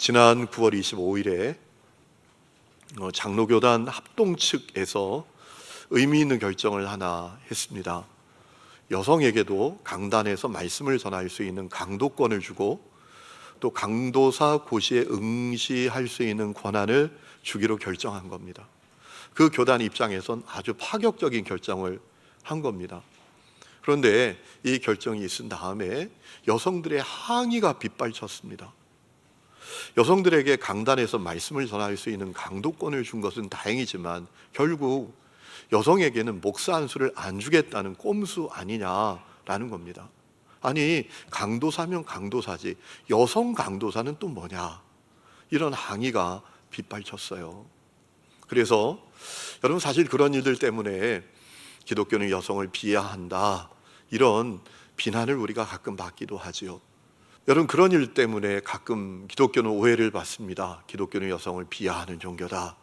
지난 9월 25일에 장로교단 합동 측에서 의미 있는 결정을 하나 했습니다. 여성에게도 강단에서 말씀을 전할 수 있는 강도권을 주고 또 강도사 고시에 응시할 수 있는 권한을 주기로 결정한 겁니다. 그 교단 입장에선 아주 파격적인 결정을 한 겁니다. 그런데 이 결정이 있은 다음에 여성들의 항의가 빗발쳤습니다. 여성들에게 강단에서 말씀을 전할 수 있는 강도권을 준 것은 다행이지만 결국 여성에게는 목사 한 수를 안 주겠다는 꼼수 아니냐라는 겁니다. 아니, 강도사면 강도사지 여성 강도사는 또 뭐냐, 이런 항의가 빗발쳤어요. 그래서 여러분, 사실 그런 일들 때문에 기독교는 여성을 비하한다, 이런 비난을 우리가 가끔 받기도 하지요. 여러분, 그런 일 때문에 가끔 기독교는 오해를 받습니다. 기독교는 여성을 비하하는 종교다.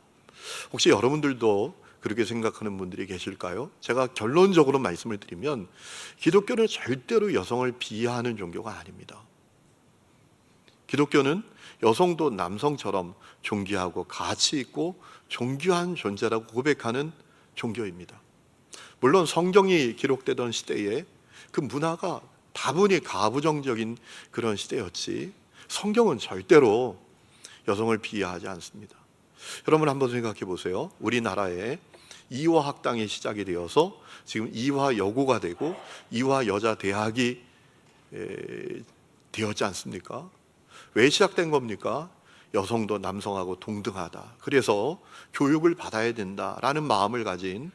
혹시 여러분들도 그렇게 생각하는 분들이 계실까요? 제가 결론적으로 말씀을 드리면 기독교는 절대로 여성을 비하하는 종교가 아닙니다. 기독교는 여성도 남성처럼 존귀하고 가치 있고 존귀한 존재라고 고백하는 종교입니다. 물론 성경이 기록되던 시대에 그 문화가 다분히 가부장적인 그런 시대였지 성경은 절대로 여성을 비하하지 않습니다. 여러분, 한번 생각해 보세요. 우리나라에 이화 학당이 시작이 되어서 지금 이화 여고가 되고 이화 여자 대학이 되었지 않습니까? 왜 시작된 겁니까? 여성도 남성하고 동등하다, 그래서 교육을 받아야 된다라는 마음을 가진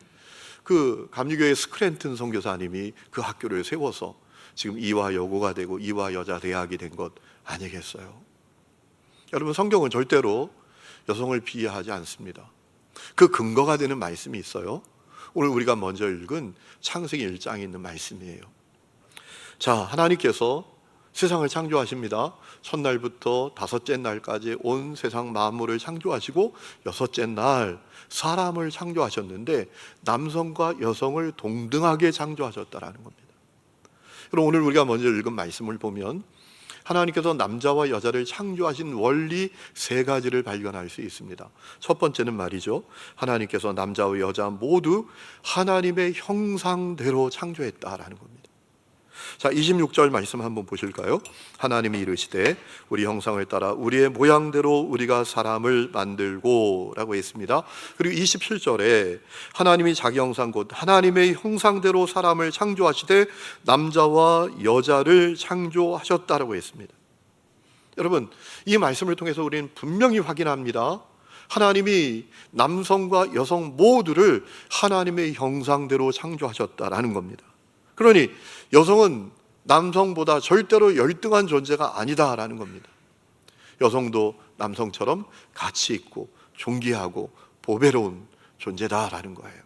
그 감리교회 스크랜튼 선교사님이 그 학교를 세워서 지금 이화 여고가 되고 이화 여자 대학이 된 것 아니겠어요? 여러분, 성경은 절대로 여성을 비하하지 않습니다. 그 근거가 되는 말씀이 있어요. 오늘 우리가 먼저 읽은 창세기 1장에 있는 말씀이에요. 자, 하나님께서 세상을 창조하십니다. 첫날부터 다섯째 날까지 온 세상 만물을 창조하시고 여섯째 날 사람을 창조하셨는데 남성과 여성을 동등하게 창조하셨다라는 겁니다. 그럼 오늘 우리가 먼저 읽은 말씀을 보면 하나님께서 남자와 여자를 창조하신 원리 세 가지를 발견할 수 있습니다. 첫 번째는 말이죠, 하나님께서 남자와 여자 모두 하나님의 형상대로 창조했다라는 겁니다. 자, 26절 말씀 한번 보실까요? 하나님이 이르시되 우리 형상을 따라 우리의 모양대로 우리가 사람을 만들고 라고 했습니다. 그리고 27절에 하나님이 자기 형상 곧 하나님의 형상대로 사람을 창조하시되 남자와 여자를 창조하셨다라고 했습니다. 여러분, 이 말씀을 통해서 우리는 분명히 확인합니다. 하나님이 남성과 여성 모두를 하나님의 형상대로 창조하셨다라는 겁니다. 그러니 여성은 남성보다 절대로 열등한 존재가 아니다라는 겁니다. 여성도 남성처럼 가치 있고 존귀하고 보배로운 존재다라는 거예요.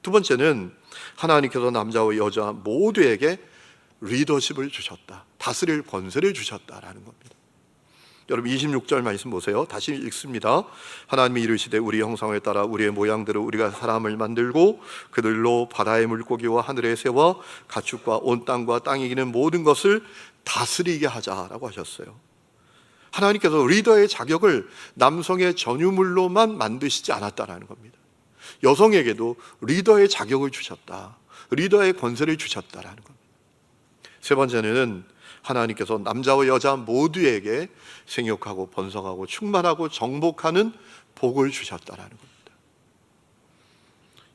두 번째는 하나님께서 남자와 여자 모두에게 리더십을 주셨다, 다스릴 권세를 주셨다라는 겁니다. 여러분, 26절 말씀 보세요. 다시 읽습니다. 하나님이 이르시되 우리 형상을 따라 우리의 모양대로 우리가 사람을 만들고 그들로 바다의 물고기와 하늘의 새와 가축과 온 땅과 땅에 기는 모든 것을 다스리게 하자라고 하셨어요. 하나님께서 리더의 자격을 남성의 전유물로만 만드시지 않았다라는 겁니다. 여성에게도 리더의 자격을 주셨다, 리더의 권세를 주셨다라는 겁니다. 세 번째는 하나님께서 남자와 여자 모두에게 생육하고 번성하고 충만하고 정복하는 복을 주셨다라는 겁니다.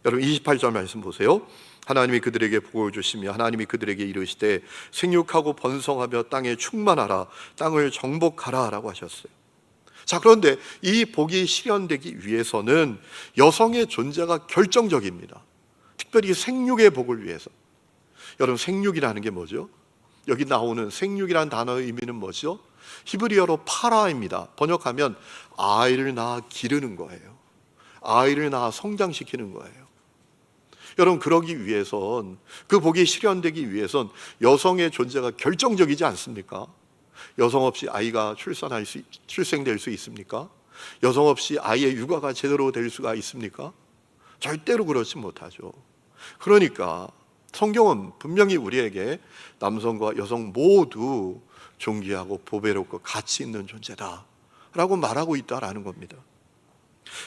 여러분, 28절 말씀 보세요. 하나님이 그들에게 복을 주시며 하나님이 그들에게 이르시되 생육하고 번성하며 땅에 충만하라, 땅을 정복하라 라고 하셨어요. 자, 그런데 이 복이 실현되기 위해서는 여성의 존재가 결정적입니다. 특별히 생육의 복을 위해서. 여러분, 생육이라는 게 뭐죠? 여기 나오는 생육이라는 단어의 의미는 뭐죠? 히브리어로 파라입니다. 번역하면 아이를 낳아 기르는 거예요. 아이를 낳아 성장시키는 거예요. 여러분, 그러기 위해선, 그 복이 실현되기 위해선 여성의 존재가 결정적이지 않습니까? 여성 없이 아이가 출생될 수 있습니까? 여성 없이 아이의 육아가 제대로 될 수가 있습니까? 절대로 그렇지 못하죠. 그러니까 성경은 분명히 우리에게 남성과 여성 모두 존귀하고 보배롭고 가치 있는 존재다 라고 말하고 있다라는 겁니다.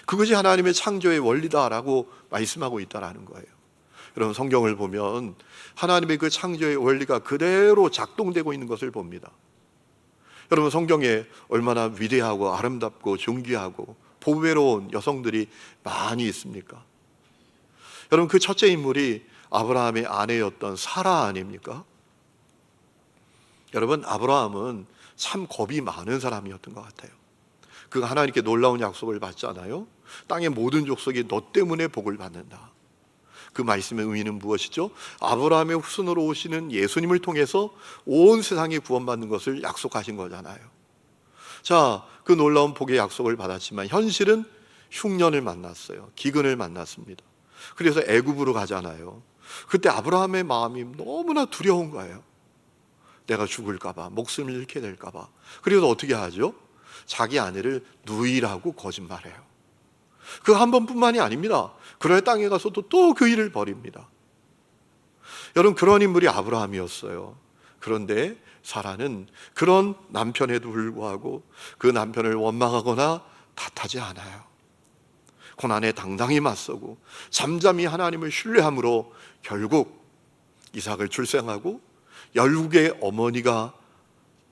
그것이 하나님의 창조의 원리다라고 말씀하고 있다라는 거예요. 여러분, 성경을 보면 하나님의 그 창조의 원리가 그대로 작동되고 있는 것을 봅니다. 여러분, 성경에 얼마나 위대하고 아름답고 존귀하고 보배로운 여성들이 많이 있습니까? 여러분, 그 첫째 인물이 아브라함의 아내였던 사라 아닙니까? 여러분, 아브라함은 참 겁이 많은 사람이었던 것 같아요. 그가 하나님께 놀라운 약속을 받잖아요. 땅의 모든 족속이 너 때문에 복을 받는다. 그 말씀의 의미는 무엇이죠? 아브라함의 후손으로 오시는 예수님을 통해서 온 세상이 구원받는 것을 약속하신 거잖아요. 자, 그 놀라운 복의 약속을 받았지만 현실은 흉년을 만났어요. 기근을 만났습니다. 그래서 애굽으로 가잖아요. 그때 아브라함의 마음이 너무나 두려운 거예요. 내가 죽을까 봐, 목숨을 잃게 될까 봐. 그래서 어떻게 하죠? 자기 아내를 누이라고 거짓말해요. 그 한 번뿐만이 아닙니다. 그럴 땅에 가서도 또 그 일을 벌입니다. 여러분, 그런 인물이 아브라함이었어요. 그런데 사라는 그런 남편에도 불구하고 그 남편을 원망하거나 탓하지 않아요. 고난에 당당히 맞서고 잠잠히 하나님을 신뢰함으로 결국 이삭을 출생하고 열국의 어머니가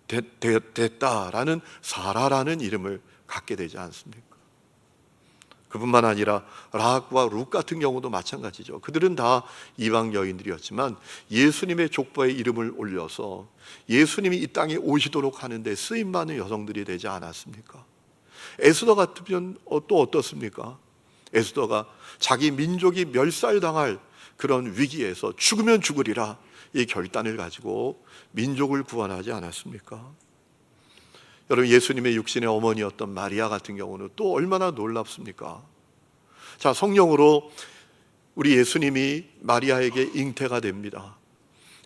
됐다라는 사라라는 이름을 갖게 되지 않습니까? 그뿐만 아니라 라합과 룻 같은 경우도 마찬가지죠. 그들은 다 이방 여인들이었지만 예수님의 족보에 이름을 올려서 예수님이 이 땅에 오시도록 하는데 쓰임받는 여성들이 되지 않았습니까? 에스더 같으면 또 어떻습니까? 에스더가 자기 민족이 멸살당할 그런 위기에서 죽으면 죽으리라 이 결단을 가지고 민족을 구원하지 않았습니까? 여러분, 예수님의 육신의 어머니였던 마리아 같은 경우는 또 얼마나 놀랍습니까? 자, 성령으로 우리 예수님이 마리아에게 잉태가 됩니다.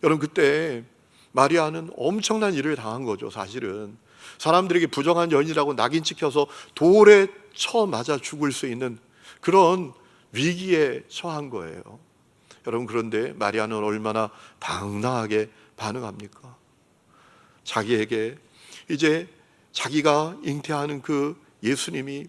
여러분, 그때 마리아는 엄청난 일을 당한 거죠. 사실은 사람들에게 부정한 여인이라고 낙인 찍혀서 돌에 쳐 맞아 죽을 수 있는 그런 위기에 처한 거예요. 여러분, 그런데 마리아는 얼마나 당당하게 반응합니까? 자기에게 이제 자기가 잉태하는 그 예수님이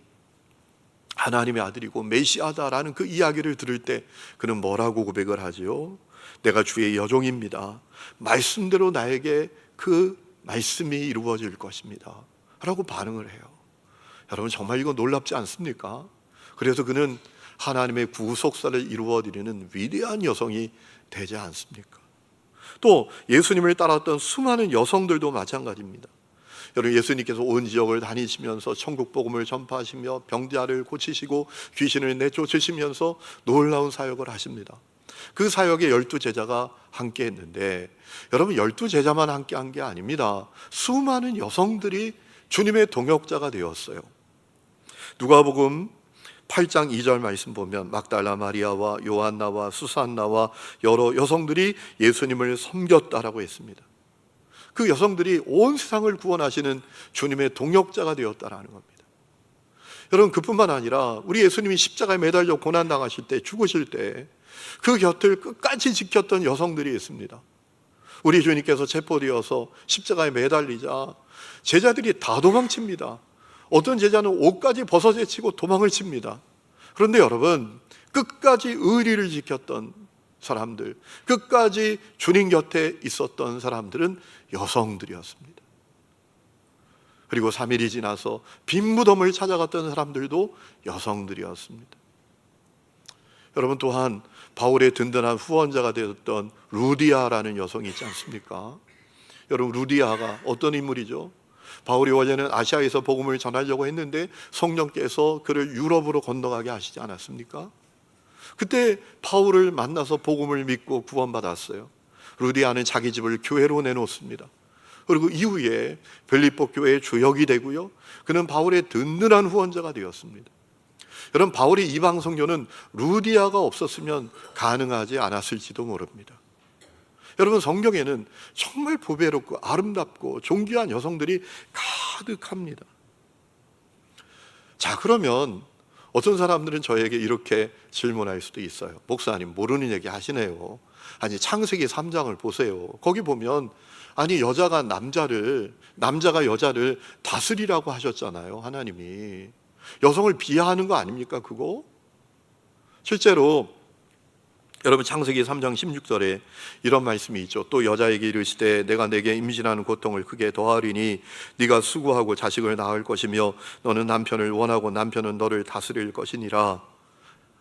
하나님의 아들이고 메시아다라는 그 이야기를 들을 때 그는 뭐라고 고백을 하지요? 내가 주의 여종입니다. 말씀대로 나에게 그 말씀이 이루어질 것입니다 라고 반응을 해요. 여러분, 정말 이거 놀랍지 않습니까? 그래서 그는 하나님의 구속사를 이루어드리는 위대한 여성이 되지 않습니까? 또 예수님을 따랐던 수많은 여성들도 마찬가지입니다. 여러분, 예수님께서 온 지역을 다니시면서 천국 복음을 전파하시며 병자를 고치시고 귀신을 내쫓으시면서 놀라운 사역을 하십니다. 그 사역에 12제자가 함께 했는데 여러분, 12제자만 함께 한 게 아닙니다. 수많은 여성들이 주님의 동역자가 되었어요. 누가복음 8장 2절 말씀 보면 막달라 마리아와 요한나와 수산나와 여러 여성들이 예수님을 섬겼다라고 했습니다. 그 여성들이 온 세상을 구원하시는 주님의 동역자가 되었다라는 겁니다. 여러분, 그뿐만 아니라 우리 예수님이 십자가에 매달려 고난당하실 때, 죽으실 때 그 곁을 끝까지 지켰던 여성들이 있습니다. 우리 주님께서 체포되어서 십자가에 매달리자 제자들이 다 도망칩니다. 어떤 제자는 옷까지 벗어제치고 도망을 칩니다. 그런데 여러분, 끝까지 의리를 지켰던 사람들, 끝까지 주님 곁에 있었던 사람들은 여성들이었습니다. 그리고 3일이 지나서 빈 무덤을 찾아갔던 사람들도 여성들이었습니다. 여러분, 또한 바울의 든든한 후원자가 되었던 루디아라는 여성이 있지 않습니까? 여러분, 루디아가 어떤 인물이죠? 바울이 원래는 아시아에서 복음을 전하려고 했는데 성령께서 그를 유럽으로 건너가게 하시지 않았습니까? 그때 바울을 만나서 복음을 믿고 구원받았어요. 루디아는 자기 집을 교회로 내놓습니다. 그리고 이후에 빌립보 교회의 주역이 되고요, 그는 바울의 든든한 후원자가 되었습니다. 여러분, 바울의 이방 선교는 루디아가 없었으면 가능하지 않았을지도 모릅니다. 여러분, 성경에는 정말 보배롭고 아름답고 존귀한 여성들이 가득합니다. 자, 그러면 어떤 사람들은 저에게 이렇게 질문할 수도 있어요. 목사님, 모르는 얘기 하시네요. 아니 창세기 3장을 보세요. 거기 보면 아니 여자가 남자가 여자를 다스리라고 하셨잖아요. 하나님이 여성을 비하하는 거 아닙니까 그거? 실제로 여러분 창세기 3장 16절에 이런 말씀이 있죠. 또 여자에게 이르시되 내가 내게 임신하는 고통을 크게 더하리니 네가 수고하고 자식을 낳을 것이며 너는 남편을 원하고 남편은 너를 다스릴 것이니라.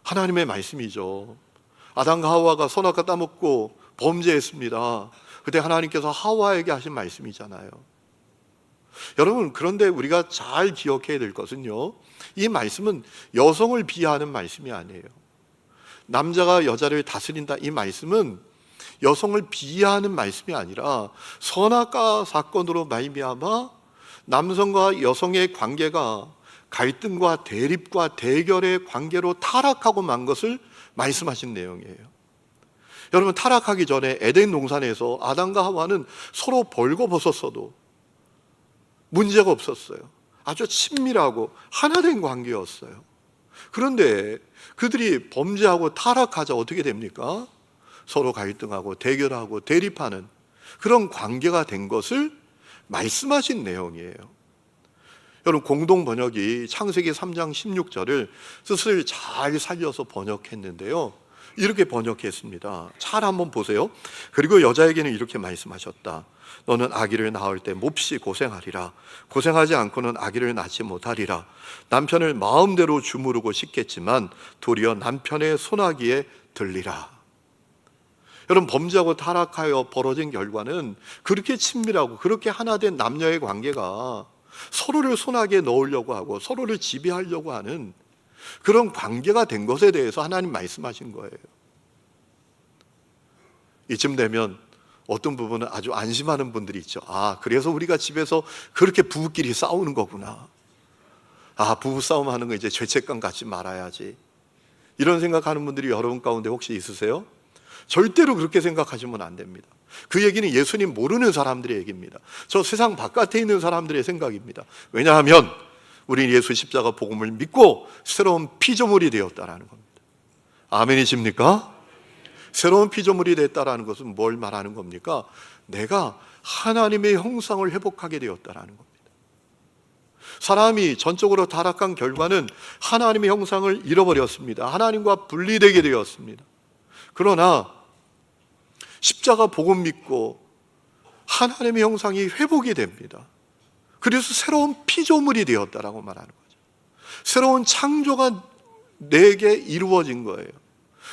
하나님의 말씀이죠. 아담과 하와가 선악과 따먹고 범죄했습니다. 그때 하나님께서 하와에게 하신 말씀이잖아요. 여러분 그런데 우리가 잘 기억해야 될 것은요, 이 말씀은 여성을 비하하는 말씀이 아니에요. 남자가 여자를 다스린다 이 말씀은 여성을 비하하는 말씀이 아니라 선악과 사건으로 말미암아 남성과 여성의 관계가 갈등과 대립과 대결의 관계로 타락하고 만 것을 말씀하신 내용이에요. 여러분 타락하기 전에 에덴 동산에서 아담과 하와는 서로 벌거벗었어도 문제가 없었어요. 아주 친밀하고 하나된 관계였어요. 그런데 그들이 범죄하고 타락하자 어떻게 됩니까? 서로 갈등하고 대결하고 대립하는 그런 관계가 된 것을 말씀하신 내용이에요. 여러분 공동 번역이 창세기 3장 16절을 뜻을 잘 살려서 번역했는데요, 이렇게 번역했습니다. 잘 한번 보세요. 그리고 여자에게는 이렇게 말씀하셨다. 너는 아기를 낳을 때 몹시 고생하리라. 고생하지 않고는 아기를 낳지 못하리라. 남편을 마음대로 주무르고 싶겠지만 도리어 남편의 손아귀에 들리라. 여러분 범죄하고 타락하여 벌어진 결과는 그렇게 친밀하고 그렇게 하나된 남녀의 관계가 서로를 손아귀에 넣으려고 하고 서로를 지배하려고 하는 그런 관계가 된 것에 대해서 하나님 말씀하신 거예요. 이쯤 되면 어떤 부분은 아주 안심하는 분들이 있죠. 아, 그래서 우리가 집에서 그렇게 부부끼리 싸우는 거구나. 아, 부부싸움 하는 거 이제 죄책감 갖지 말아야지. 이런 생각하는 분들이 여러분 가운데 혹시 있으세요? 절대로 그렇게 생각하시면 안 됩니다. 그 얘기는 예수님 모르는 사람들의 얘기입니다. 저 세상 바깥에 있는 사람들의 생각입니다. 왜냐하면 우리는 예수 십자가 복음을 믿고 새로운 피조물이 되었다라는 겁니다. 아멘이십니까? 새로운 피조물이 됐다라는 것은 뭘 말하는 겁니까? 내가 하나님의 형상을 회복하게 되었다라는 겁니다. 사람이 전적으로 타락한 결과는 하나님의 형상을 잃어버렸습니다. 하나님과 분리되게 되었습니다. 그러나 십자가 복음 믿고 하나님의 형상이 회복이 됩니다. 그래서 새로운 피조물이 되었다라고 말하는 거죠. 새로운 창조가 내게 이루어진 거예요.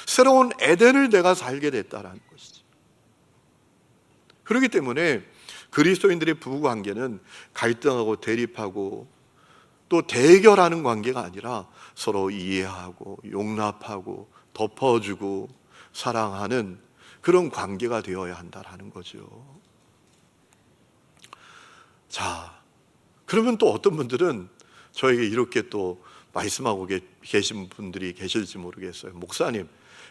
새로운 에덴을 내가 살게 됐다라는 것이죠. 그렇기 때문에 그리스도인들의 부부관계는 갈등하고 대립하고 또 대결하는 관계가 아니라 서로 이해하고 용납하고 덮어주고 사랑하는 그런 관계가 되어야 한다라는 거죠. 자, 그러면 또 어떤 분들은 저에게 이렇게 또 말씀하고 계신 분들이 계실지 모르겠어요. 목사님,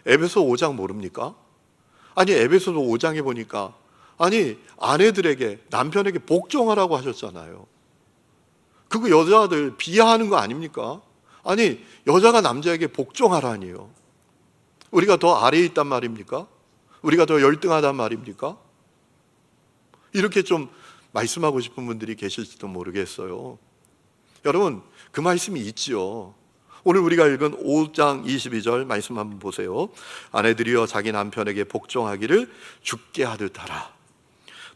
에베소 5장 모릅니까? 아니 에베소 5장에 보니까 아니 아내들에게 남편에게 복종하라고 하셨잖아요. 그거 여자들 비하하는 거 아닙니까? 아니 여자가 남자에게 복종하라니요. 우리가 더 아래에 있단 말입니까? 우리가 더 열등하단 말입니까? 이렇게 좀 말씀하고 싶은 분들이 계실지도 모르겠어요. 여러분 그 말씀이 있지요. 오늘 우리가 읽은 5장 22절 말씀 한번 보세요. 아내들이여 자기 남편에게 복종하기를 주께 하듯 하라.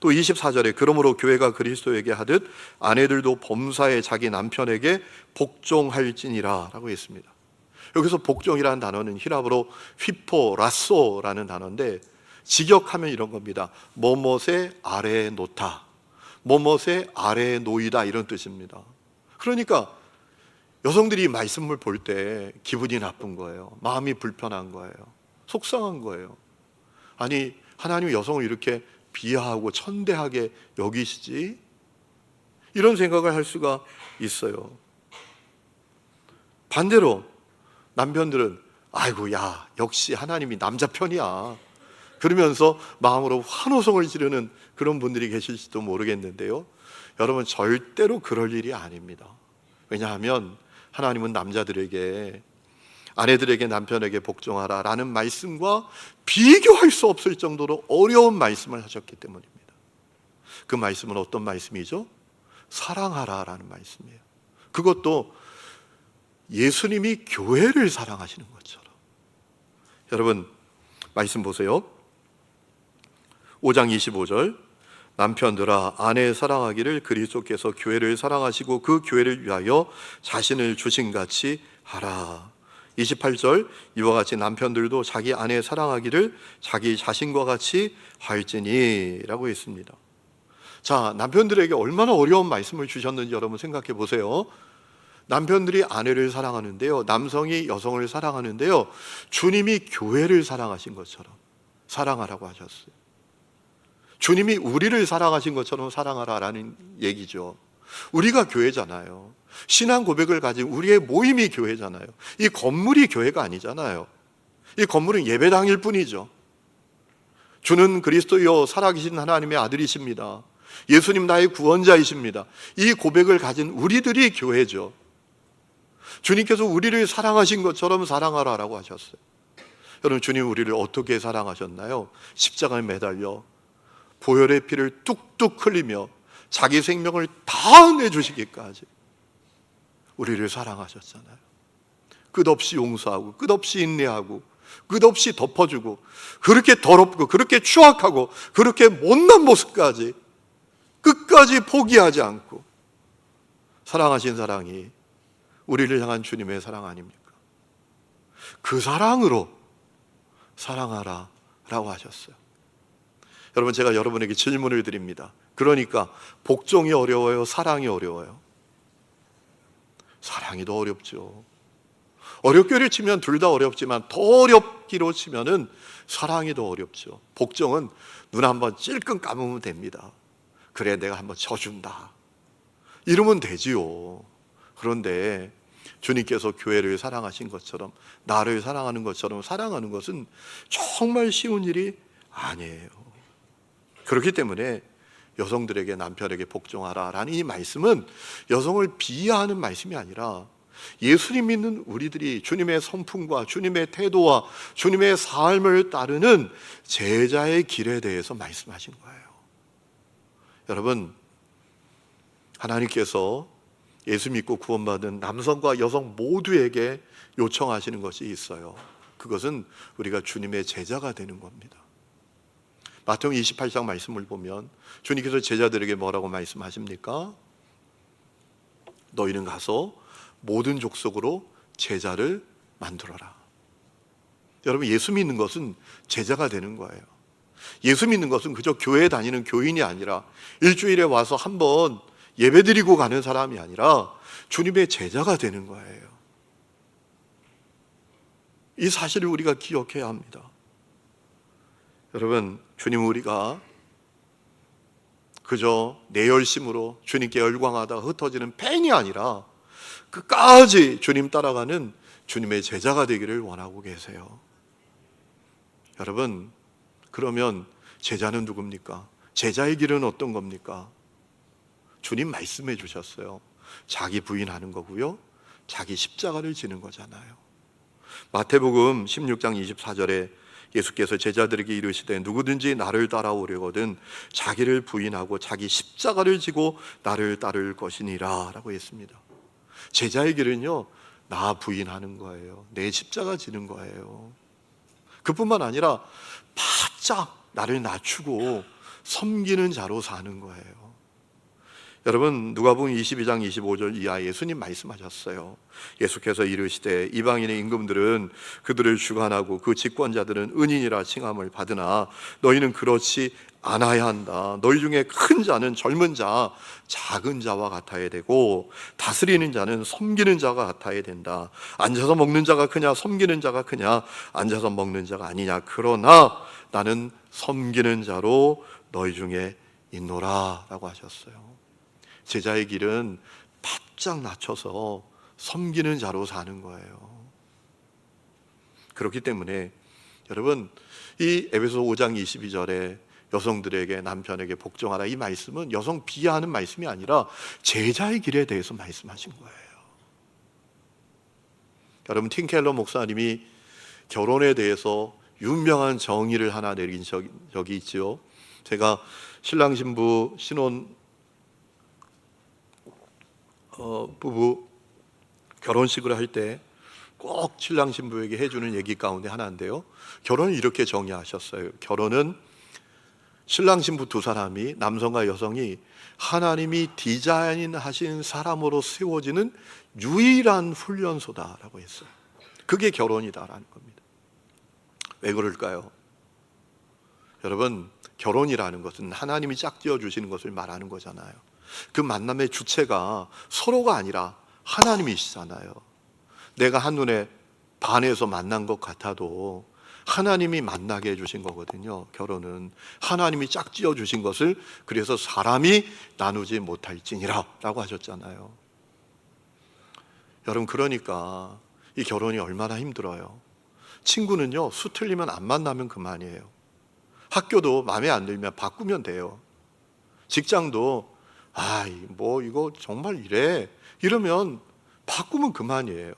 또 24절에 그러므로 교회가 그리스도에게 하듯 아내들도 범사에 자기 남편에게 복종할지니라 라고 했습니다. 여기서 복종이라는 단어는 히라브로 휘포라소라는 단어인데 직역하면 이런 겁니다. 뭐뭇의 아래에 놓다, 뭐뭇의 아래에 놓이다 이런 뜻입니다. 그러니까 여성들이 말씀을 볼 때 기분이 나쁜 거예요. 마음이 불편한 거예요. 속상한 거예요. 아니 하나님이 여성을 이렇게 비하하고 천대하게 여기시지? 이런 생각을 할 수가 있어요. 반대로 남편들은 아이고 야 역시 하나님이 남자 편이야 그러면서 마음으로 환호성을 지르는 그런 분들이 계실지도 모르겠는데요, 여러분 절대로 그럴 일이 아닙니다. 왜냐하면 하나님은 남자들에게 아내들에게 남편에게 복종하라 라는 말씀과 비교할 수 없을 정도로 어려운 말씀을 하셨기 때문입니다. 그 말씀은 어떤 말씀이죠? 사랑하라 라는 말씀이에요. 그것도 예수님이 교회를 사랑하시는 것처럼. 여러분 말씀 보세요. 5장 25절, 남편들아 아내 사랑하기를 그리스도께서 교회를 사랑하시고 그 교회를 위하여 자신을 주신 같이 하라. 28절, 이와 같이 남편들도 자기 아내 사랑하기를 자기 자신과 같이 할지니 라고 했습니다. 자, 남편들에게 얼마나 어려운 말씀을 주셨는지 여러분 생각해 보세요. 남편들이 아내를 사랑하는데요, 남성이 여성을 사랑하는데요, 주님이 교회를 사랑하신 것처럼 사랑하라고 하셨어요. 주님이 우리를 사랑하신 것처럼 사랑하라라는 얘기죠. 우리가 교회잖아요. 신앙 고백을 가진 우리의 모임이 교회잖아요. 이 건물이 교회가 아니잖아요. 이 건물은 예배당일 뿐이죠. 주는 그리스도여 살아계신 하나님의 아들이십니다. 예수님 나의 구원자이십니다. 이 고백을 가진 우리들이 교회죠. 주님께서 우리를 사랑하신 것처럼 사랑하라라고 하셨어요. 여러분, 주님 우리를 어떻게 사랑하셨나요? 십자가에 매달려 보혈의 피를 뚝뚝 흘리며 자기 생명을 다 내주시기까지 우리를 사랑하셨잖아요. 끝없이 용서하고 끝없이 인내하고 끝없이 덮어주고, 그렇게 더럽고 그렇게 추악하고 그렇게 못난 모습까지 끝까지 포기하지 않고 사랑하신 사랑이 우리를 향한 주님의 사랑 아닙니까? 그 사랑으로 사랑하라 라고 하셨어요. 여러분, 제가 여러분에게 질문을 드립니다. 그러니까 복종이 어려워요? 사랑이 어려워요? 사랑이 더 어렵죠. 어렵기로 치면 둘 다 어렵지만 더 어렵기로 치면은 사랑이 더 어렵죠. 복종은 눈 한번 찔끔 감으면 됩니다. 그래, 내가 한번 져준다 이러면 되지요. 그런데 주님께서 교회를 사랑하신 것처럼, 나를 사랑하는 것처럼 사랑하는 것은 정말 쉬운 일이 아니에요. 그렇기 때문에 여성들에게 남편에게 복종하라라는 이 말씀은 여성을 비하하는 말씀이 아니라 예수님 믿는 우리들이 주님의 성품과 주님의 태도와 주님의 삶을 따르는 제자의 길에 대해서 말씀하신 거예요. 여러분, 하나님께서 예수 믿고 구원받은 남성과 여성 모두에게 요청하시는 것이 있어요. 그것은 우리가 주님의 제자가 되는 겁니다. 마태복음 28장 말씀을 보면 주님께서 제자들에게 뭐라고 말씀하십니까? 너희는 가서 모든 족속으로 제자를 만들어라. 여러분, 예수 믿는 것은 제자가 되는 거예요. 예수 믿는 것은 그저 교회에 다니는 교인이 아니라 일주일에 와서 한번 예배드리고 가는 사람이 아니라 주님의 제자가 되는 거예요. 이 사실을 우리가 기억해야 합니다. 여러분, 주님 우리가 그저 내 열심으로 주님께 열광하다가 흩어지는 팬이 아니라 끝까지 주님 따라가는 주님의 제자가 되기를 원하고 계세요. 여러분, 그러면 제자는 누굽니까? 제자의 길은 어떤 겁니까? 주님 말씀해 주셨어요. 자기 부인하는 거고요, 자기 십자가를 지는 거잖아요. 마태복음 16장 24절에 예수께서 제자들에게 이르시되 누구든지 나를 따라오려거든 자기를 부인하고 자기 십자가를 지고 나를 따를 것이니라 라고 했습니다. 제자의 길은요, 나 부인하는 거예요. 내 십자가 지는 거예요. 그뿐만 아니라 바짝 나를 낮추고 섬기는 자로 사는 거예요. 여러분, 누가복음 22장 25절 이하 예수님 말씀하셨어요. 예수께서 이르시되 이방인의 임금들은 그들을 주관하고 그 집권자들은 은인이라 칭함을 받으나 너희는 그렇지 않아야 한다. 너희 중에 큰 자는 젊은 자, 작은 자와 같아야 되고 다스리는 자는 섬기는 자가 같아야 된다. 앉아서 먹는 자가 크냐 섬기는 자가 크냐, 앉아서 먹는 자가 아니냐. 그러나 나는 섬기는 자로 너희 중에 있노라 라고 하셨어요. 제자의 길은 바짝 낮춰서 섬기는 자로 사는 거예요. 그렇기 때문에 여러분, 이 에베소 5장 22절에 여성들에게 남편에게 복종하라, 이 말씀은 여성 비하하는 말씀이 아니라 제자의 길에 대해서 말씀하신 거예요. 여러분, 팀 켈러 목사님이 결혼에 대해서 유명한 정의를 하나 내린 적이 있죠. 제가 신랑 신부 신혼 부부 결혼식을 할 때 꼭 신랑 신부에게 해주는 얘기 가운데 하나인데요, 결혼을 이렇게 정의하셨어요. 결혼은 신랑 신부 두 사람이, 남성과 여성이 하나님이 디자인하신 사람으로 세워지는 유일한 훈련소다라고 했어요. 그게 결혼이다라는 겁니다. 왜 그럴까요? 여러분, 결혼이라는 것은 하나님이 짝지어 주시는 것을 말하는 거잖아요. 그 만남의 주체가 서로가 아니라 하나님이시잖아요. 내가 한눈에 반해서 만난 것 같아도 하나님이 만나게 해주신 거거든요. 결혼은 하나님이 짝지어 주신 것을 그래서 사람이 나누지 못할지니라 라고 하셨잖아요. 여러분, 그러니까 이 결혼이 얼마나 힘들어요. 친구는요, 수 틀리면 안 만나면 그만이에요. 학교도 마음에 안 들면 바꾸면 돼요. 직장도 뭐 이거 정말 이래 이러면 바꾸면 그만이에요.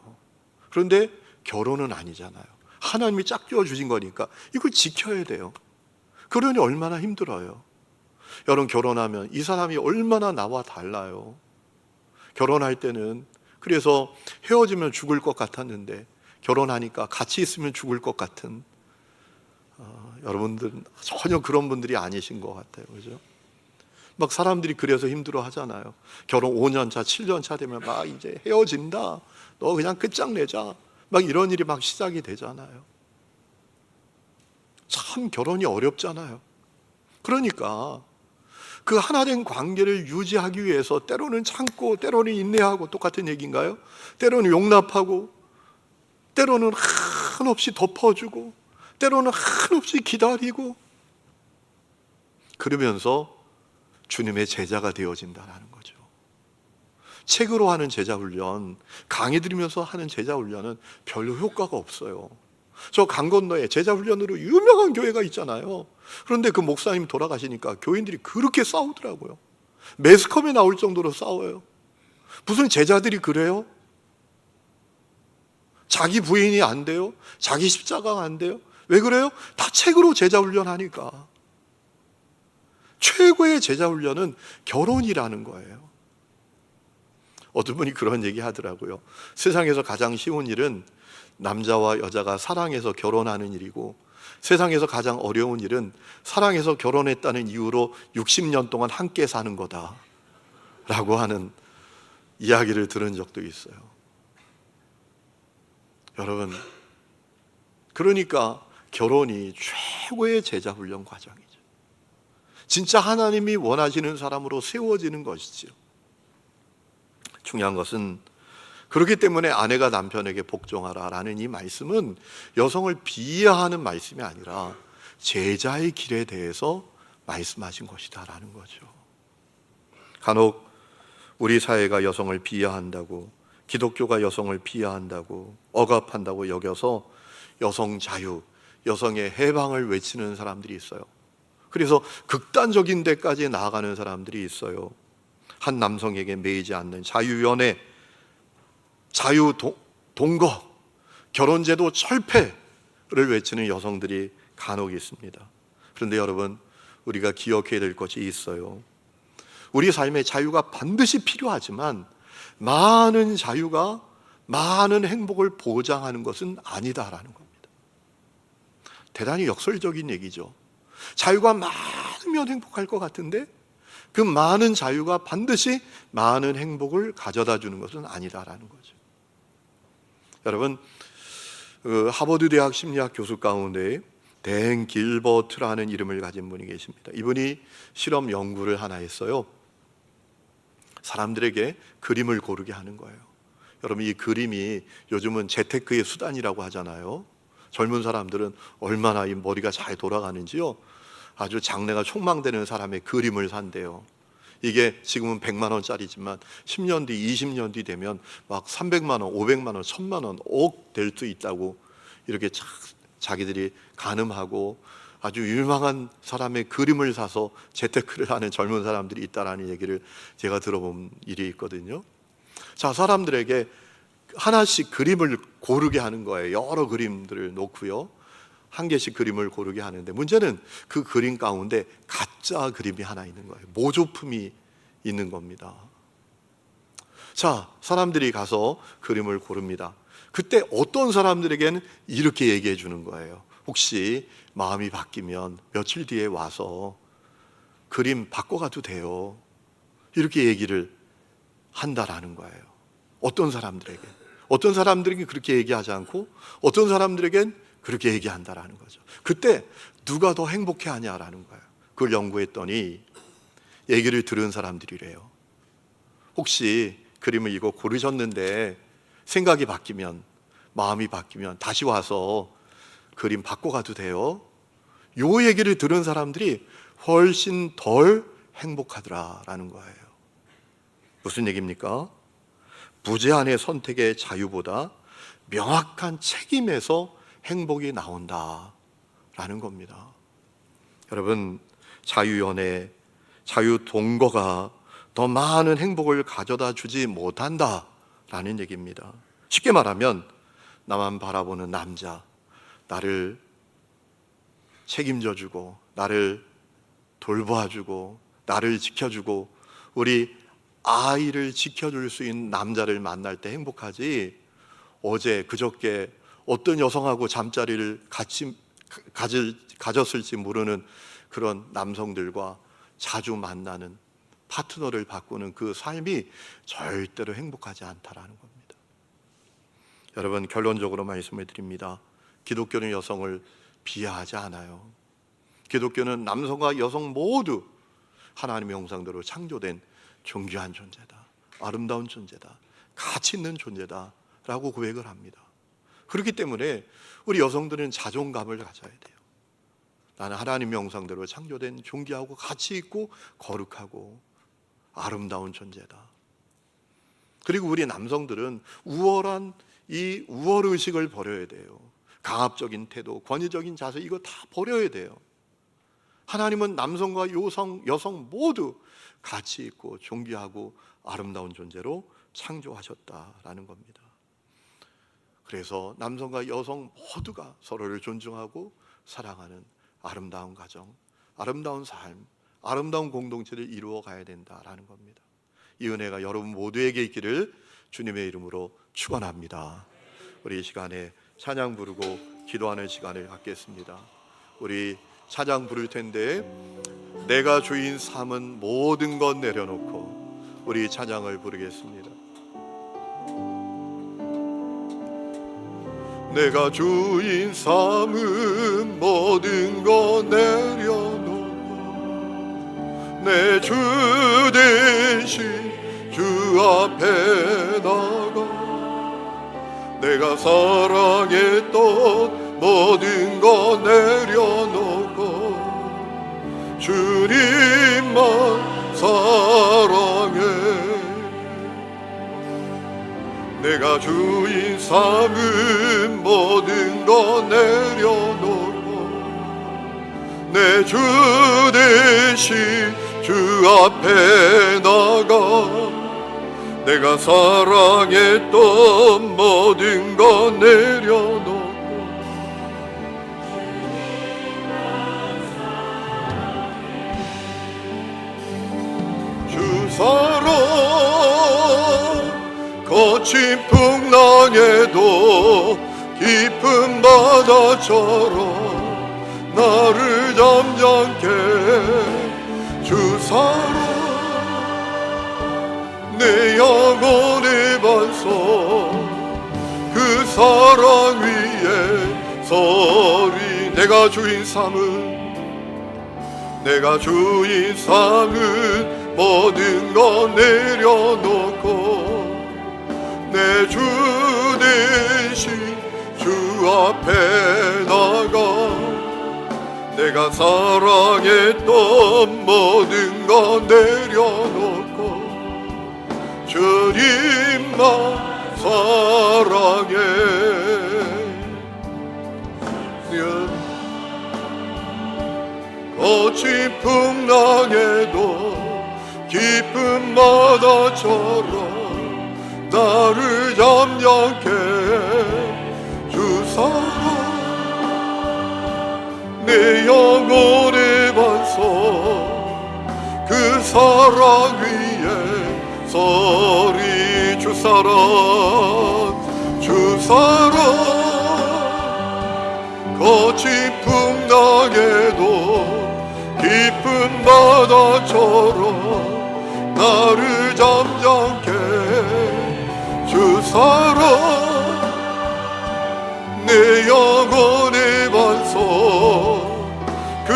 그런데 결혼은 아니잖아요. 하나님이 짝지어 주신 거니까 이걸 지켜야 돼요. 그러니 얼마나 힘들어요. 여러분, 결혼하면 이 사람이 얼마나 나와 달라요. 결혼할 때는 그래서 헤어지면 죽을 것 같았는데 결혼하니까 같이 있으면 죽을 것 같은, 여러분들은 전혀 그런 분들이 아니신 것 같아요. 그죠? 막 사람들이 그래서 힘들어 하잖아요. 결혼 5년 차, 7년 차 되면 막 이제 헤어진다. 너 그냥 끝장내자. 막 이런 일이 막 시작이 되잖아요. 참 결혼이 어렵잖아요. 그러니까 그 하나된 관계를 유지하기 위해서 때로는 참고 때로는 인내하고, 똑같은 얘기인가요? 때로는 용납하고 때로는 한없이 덮어주고 때로는 한없이 기다리고, 그러면서 주님의 제자가 되어진다는 거죠. 책으로 하는 제자 훈련, 강의 들으면서 하는 제자 훈련은 별로 효과가 없어요. 저 강 건너에 제자 훈련으로 유명한 교회가 있잖아요. 그런데 그 목사님 돌아가시니까 교인들이 그렇게 싸우더라고요. 매스컴에 나올 정도로 싸워요. 무슨 제자들이 그래요? 자기 부인이 안 돼요? 자기 십자가가 안 돼요? 왜 그래요? 다 책으로 제자 훈련하니까. 최고의 제자 훈련은 결혼이라는 거예요. 어떤 분이 그런 얘기 하더라고요. 세상에서 가장 쉬운 일은 남자와 여자가 사랑해서 결혼하는 일이고, 세상에서 가장 어려운 일은 사랑해서 결혼했다는 이유로 60년 동안 함께 사는 거다 라고 하는 이야기를 들은 적도 있어요. 여러분, 그러니까 결혼이 최고의 제자 훈련 과정이죠. 진짜 하나님이 원하시는 사람으로 세워지는 것이지요. 중요한 것은, 그렇기 때문에 아내가 남편에게 복종하라라는 이 말씀은 여성을 비하하는 말씀이 아니라 제자의 길에 대해서 말씀하신 것이다라는 거죠. 간혹 우리 사회가 여성을 비하한다고, 기독교가 여성을 비하한다고, 억압한다고 여겨서 여성 자유, 여성의 해방을 외치는 사람들이 있어요. 그래서 극단적인 데까지 나아가는 사람들이 있어요. 한 남성에게 매이지 않는 자유연애, 자유동거, 결혼제도 철폐를 외치는 여성들이 간혹 있습니다. 그런데 여러분, 우리가 기억해야 될 것이 있어요. 우리 삶의 자유가 반드시 필요하지만 많은 자유가 많은 행복을 보장하는 것은 아니다라는 겁니다. 대단히 역설적인 얘기죠. 자유가 많으면 행복할 것 같은데 그 많은 자유가 반드시 많은 행복을 가져다 주는 것은 아니다라는 거죠. 여러분, 하버드 대학 심리학 교수 가운데 댄 길버트라는 이름을 가진 분이 계십니다. 이분이 실험 연구를 하나 했어요. 사람들에게 그림을 고르게 하는 거예요. 여러분, 이 그림이 요즘은 재테크의 수단이라고 하잖아요. 젊은 사람들은 얼마나 이 머리가 잘 돌아가는지요. 아주 장래가 촉망되는 사람의 그림을 산대요. 이게 지금은 100만 원짜리지만 10년 뒤, 20년 뒤 되면 막 300만 원, 500만 원, 1000만 원, 억 될 수 있다고 이렇게 자기들이 가늠하고 아주 유명한 사람의 그림을 사서 재테크를 하는 젊은 사람들이 있다라는 얘기를 제가 들어본 일이 있거든요. 자, 사람들에게 하나씩 그림을 고르게 하는 거예요. 여러 그림들을 놓고요. 한 개씩 그림을 고르게 하는데, 문제는 그 그림 가운데 가짜 그림이 하나 있는 거예요. 모조품이 있는 겁니다. 자, 사람들이 가서 그림을 고릅니다. 그때 어떤 사람들에게는 이렇게 얘기해 주는 거예요. 혹시 마음이 바뀌면 며칠 뒤에 와서 그림 바꿔가도 돼요. 이렇게 얘기를 한다라는 거예요. 어떤 사람들에게 그렇게 얘기하지 않고 어떤 사람들에겐 그렇게 얘기한다라는 거죠. 그때 누가 더 행복해 하냐라는 거예요. 그걸 연구했더니 얘기를 들은 사람들이래요. 혹시 그림을 이거 고르셨는데 생각이 바뀌면, 마음이 바뀌면 다시 와서 그림 바꿔가도 돼요. 요 얘기를 들은 사람들이 훨씬 덜 행복하더라라는 거예요. 무슨 얘기입니까? 무제한의 선택의 자유보다 명확한 책임에서 행복이 나온다라는 겁니다. 여러분, 자유연애, 자유동거가 더 많은 행복을 가져다 주지 못한다라는 얘기입니다. 쉽게 말하면 나만 바라보는 남자, 나를 책임져주고 나를 돌봐주고 나를 지켜주고 우리 아이를 지켜줄 수 있는 남자를 만날 때 행복하지, 어제 그저께 어떤 여성하고 잠자리를 같이 가졌을지 모르는 그런 남성들과 자주 만나는 파트너를 바꾸는 그 삶이 절대로 행복하지 않다라는 겁니다. 여러분, 결론적으로 말씀을 드립니다. 기독교는 여성을 비하하지 않아요. 기독교는 남성과 여성 모두 하나님의 형상대로 창조된 존귀한 존재다, 아름다운 존재다, 가치 있는 존재다 라고 고백을 합니다. 그렇기 때문에 우리 여성들은 자존감을 가져야 돼요. 나는 하나님의 형상대로 창조된 존귀하고 가치 있고 거룩하고 아름다운 존재다. 그리고 우리 남성들은 우월한 이 우월의식을 버려야 돼요. 강압적인 태도, 권위적인 자세, 이거 다 버려야 돼요. 하나님은 남성과 여성 모두 가치 있고 존귀하고 아름다운 존재로 창조하셨다라는 겁니다. 그래서 남성과 여성 모두가 서로를 존중하고 사랑하는 아름다운 가정, 아름다운 삶, 아름다운 공동체를 이루어 가야 된다라는 겁니다. 이 은혜가 여러분 모두에게 있기를 주님의 이름으로 축원합니다. 우리 이 시간에 찬양 부르고 기도하는 시간을 갖겠습니다. 우리 찬양 부를 텐데, 내가 주인 삼은 모든 것 내려놓고 우리 찬양을 부르겠습니다. 내가 주인 삼은 모든 것 내려놓고 내 주 대신 주 앞에 나가 내가 사랑했던 모든 것 내려놓고 주님만 사랑해. 내가 주인 삼은 모든 것 내려놓고 내 주 대신 주 앞에 나가 내가 사랑했던 모든 것 내려놓고 주 사랑 거친 풍랑에도 깊은 바다처럼 나를 잠잠케 주 사랑 내 영혼의 반석 그 사랑 위에 서리 내가 주인 삼은 모든 것 내려놓고 내 주 대신 주 앞에 나가 내가 사랑했던 모든 것 내려놓고 주님만 사랑해. 거친 풍랑에도 깊은 바다처럼 나를 잠잠케 주사라. 내 영혼의 반석 그 사랑 위에 서리. 주사랑 주사랑 거친 풍랑에도 깊은 바다처럼 나를 잠잠케 주사랑. 내 영혼의 반석 그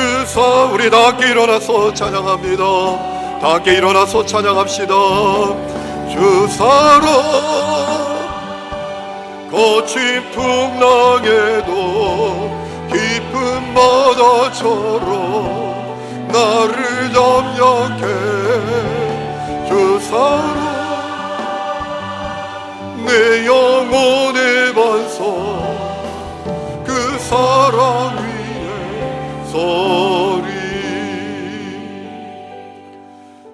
우리 다 함께 일어나서 찬양합니다. 다 함께 일어나서 찬양합시다. 주사랑 거친 풍랑에도 깊은 바다처럼 나를 잠잠케 주사랑. 내 영혼의 반석 그 사랑 위에 서리.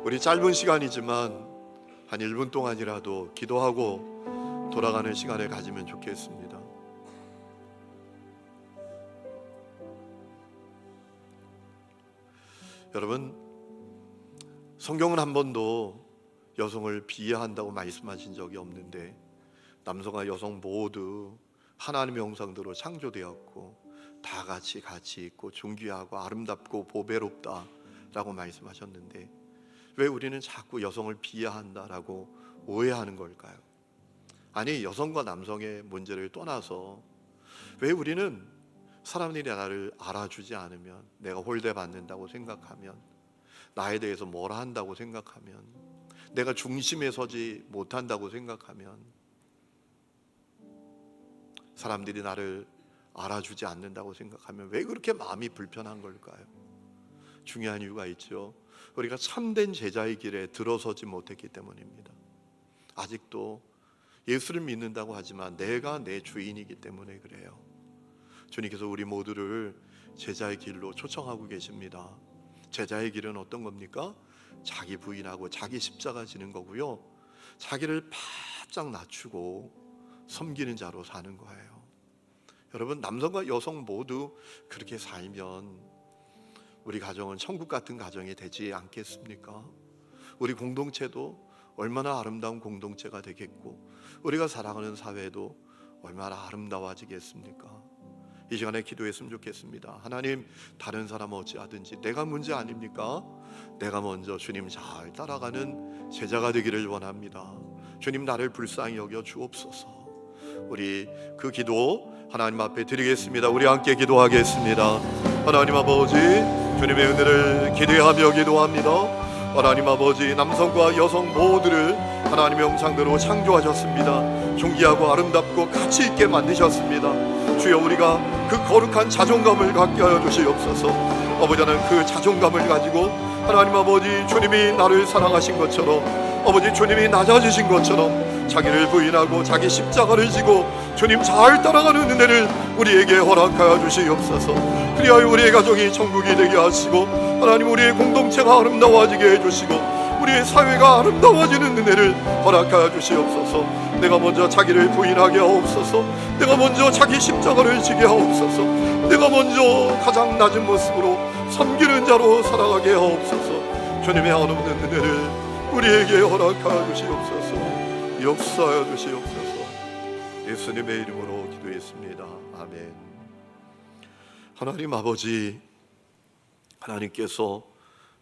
우리 짧은 시간이지만 한 1분 동안이라도 기도하고 돌아가는 시간을 가지면 좋겠습니다. 여러분, 성경은 한 번도 여성을 비하한다고 말씀하신 적이 없는데 남성과 여성 모두 하나님의 형상대로 창조되었고 다 같이 있고 존귀하고 아름답고 보배롭다 라고 말씀하셨는데 왜 우리는 자꾸 여성을 비하한다라고 오해하는 걸까요? 아니, 여성과 남성의 문제를 떠나서 왜 우리는 사람들이 나를 알아주지 않으면, 내가 홀대받는다고 생각하면, 나에 대해서 뭐라 한다고 생각하면, 내가 중심에 서지 못한다고 생각하면, 사람들이 나를 알아주지 않는다고 생각하면 왜 그렇게 마음이 불편한 걸까요? 중요한 이유가 있죠. 우리가 참된 제자의 길에 들어서지 못했기 때문입니다. 아직도 예수를 믿는다고 하지만 내가 내 주인이기 때문에 그래요. 주님께서 우리 모두를 제자의 길로 초청하고 계십니다. 제자의 길은 어떤 겁니까? 자기 부인하고 자기 십자가 지는 거고요, 자기를 바짝 낮추고 섬기는 자로 사는 거예요. 여러분, 남성과 여성 모두 그렇게 살면 우리 가정은 천국 같은 가정이 되지 않겠습니까? 우리 공동체도 얼마나 아름다운 공동체가 되겠고, 우리가 살아가는 사회도 얼마나 아름다워지겠습니까? 이 시간에 기도했으면 좋겠습니다. 하나님, 다른 사람 어찌하든지 내가 문제 아닙니까? 내가 먼저 주님 잘 따라가는 제자가 되기를 원합니다. 주님, 나를 불쌍히 여겨 주옵소서. 우리 그 기도 하나님 앞에 드리겠습니다. 우리 함께 기도하겠습니다. 하나님 아버지, 주님의 은혜를 기대하며 기도합니다. 하나님 아버지, 남성과 여성 모두를 하나님의 형상대로 창조하셨습니다. 존귀하고 아름답고 가치 있게 만드셨습니다. 주여, 우리가 그 거룩한 자존감을 갖게 하여 주시옵소서. 아버지, 나는 그 자존감을 가지고 하나님 아버지, 주님이 나를 사랑하신 것처럼, 아버지 주님이 낮아지신 것처럼 자기를 부인하고 자기 십자가를 지고 주님 잘 따라가는 은혜를 우리에게 허락하여 주시옵소서. 그리하여 우리의 가정이 천국이 되게 하시고, 하나님 우리의 공동체가 아름다워지게 해주시고, 우리의 사회가 아름다워지는 은혜를 허락하여 주시옵소서. 내가 먼저 자기를 부인하게 하옵소서. 내가 먼저 자기 십자가를 지게 하옵소서. 내가 먼저 가장 낮은 모습으로 섬기는 자로 살아가게 하옵소서. 주님의 한없는 은혜를 우리에게 허락하여 주시옵소서. 역사하여 주시옵소서. 예수님의 이름으로 기도했습니다. 아멘. 하나님 아버지, 하나님께서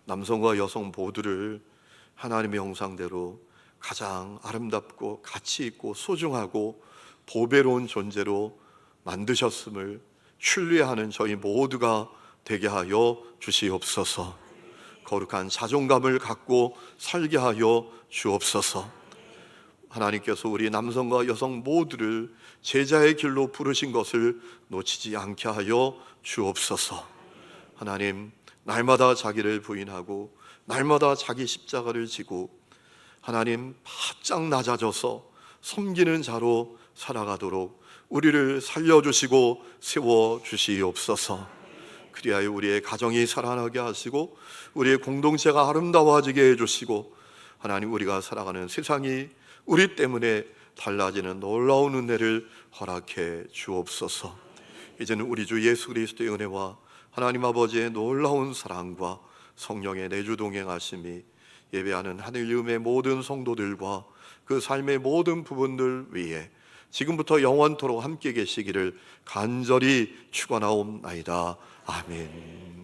남성과 여성 모두를 하나님의 형상대로 가장 아름답고 가치 있고 소중하고 보배로운 존재로 만드셨음을 신뢰하는 저희 모두가 되게 하여 주시옵소서. 거룩한 자존감을 갖고 살게 하여 주옵소서. 하나님께서 우리 남성과 여성 모두를 제자의 길로 부르신 것을 놓치지 않게 하여 주옵소서. 하나님, 날마다 자기를 부인하고 날마다 자기 십자가를 지고 하나님 바짝 낮아져서 섬기는 자로 살아가도록 우리를 살려주시고 세워주시옵소서. 그리하여 우리의 가정이 살아나게 하시고 우리의 공동체가 아름다워지게 해주시고, 하나님 우리가 살아가는 세상이 우리 때문에 달라지는 놀라운 은혜를 허락해 주옵소서. 이제는 우리 주 예수 그리스도의 은혜와 하나님 아버지의 놀라운 사랑과 성령의 내주 동행하심이 예배하는 하늘음의 모든 성도들과 그 삶의 모든 부분들 위에 지금부터 영원토록 함께 계시기를 간절히 축원하옵나이다. 아멘.